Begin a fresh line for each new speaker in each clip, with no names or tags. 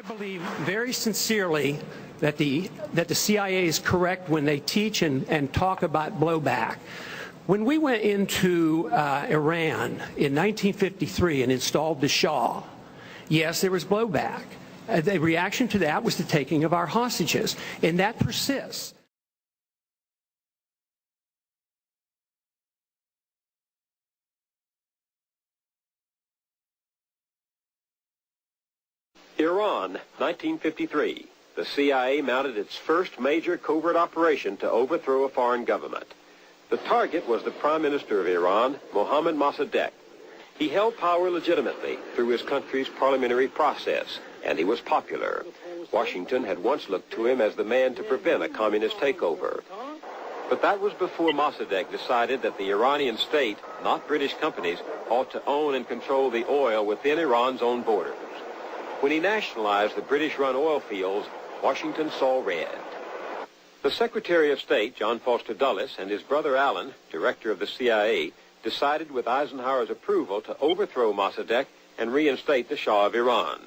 I believe very sincerely that the CIA is correct when they teach and talk about blowback. When we went into Iran in 1953 and installed the Shah, yes, there was blowback. The reaction to that was the taking of our hostages, and that persists.
Iran, 1953. The CIA mounted its first major covert operation to overthrow a foreign government. The target was the Prime Minister of Iran, Mohammad Mossadegh. He held power legitimately through his country's parliamentary process, and he was popular. Washington had once looked to him as the man to prevent a communist takeover. But that was before Mossadegh decided that the Iranian state, not British companies, ought to own and control the oil within Iran's own borders. When he nationalized the British-run oil fields, Washington saw red. The Secretary of State, John Foster Dulles, and his brother Alan, director of the CIA, decided with Eisenhower's approval to overthrow Mossadegh and reinstate the Shah of Iran.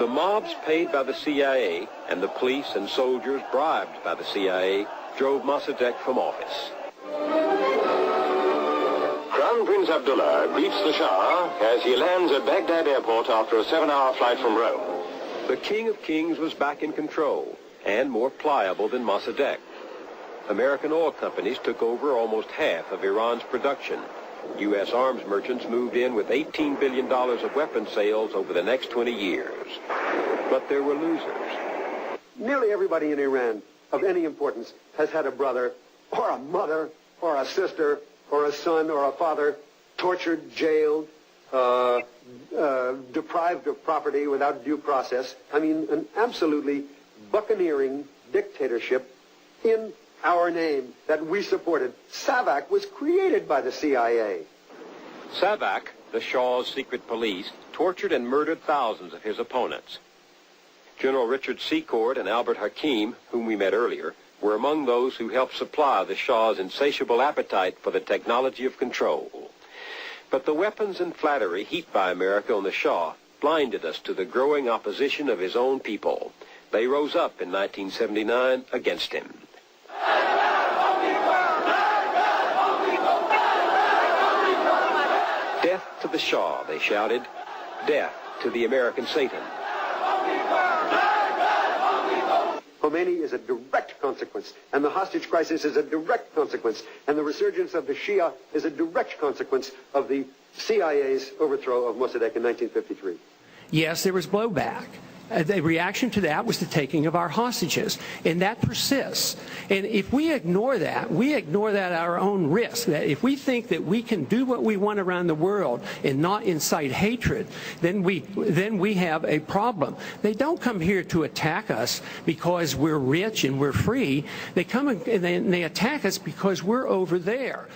The mobs paid by the CIA and the police and soldiers bribed by the CIA drove Mossadegh from office.
Crown Prince Abdullah greets the Shah as he lands at Baghdad airport after a 7-hour flight from Rome.
The King of Kings was back in control and more pliable than Mossadegh. American oil companies took over almost half of Iran's production. U.S. arms merchants moved in with $18 billion of weapons sales over the next 20 years. But there were losers.
Nearly everybody in Iran of any importance has had a brother or a mother or a sister or a son or a father tortured, jailed, deprived of property without due process. I mean, an absolutely buccaneering dictatorship in our name that we supported. SAVAK was created by the CIA.
SAVAK, the Shah's secret police, tortured and murdered thousands of his opponents. General Richard Secord and Albert Hakim, whom we met earlier, were among those who helped supply the Shah's insatiable appetite for the technology of control. But the weapons and flattery heaped by America on the Shah blinded us to the growing opposition of his own people. They rose up in 1979 against him. Death to the Shah, they shouted. Death to the American Satan.
Khomeini is a direct consequence, and the hostage crisis is a direct consequence, and the resurgence of the Shia is a direct consequence of the CIA's overthrow of Mossadegh in 1953.
Yes, there was blowback. The reaction to that was the taking of our hostages, and that persists. And if we ignore that at our own risk. That if we think that we can do what we want around the world and not incite hatred, then we have a problem. They don't come here to attack us because we're rich and we're free. They come and they attack us because we're over there.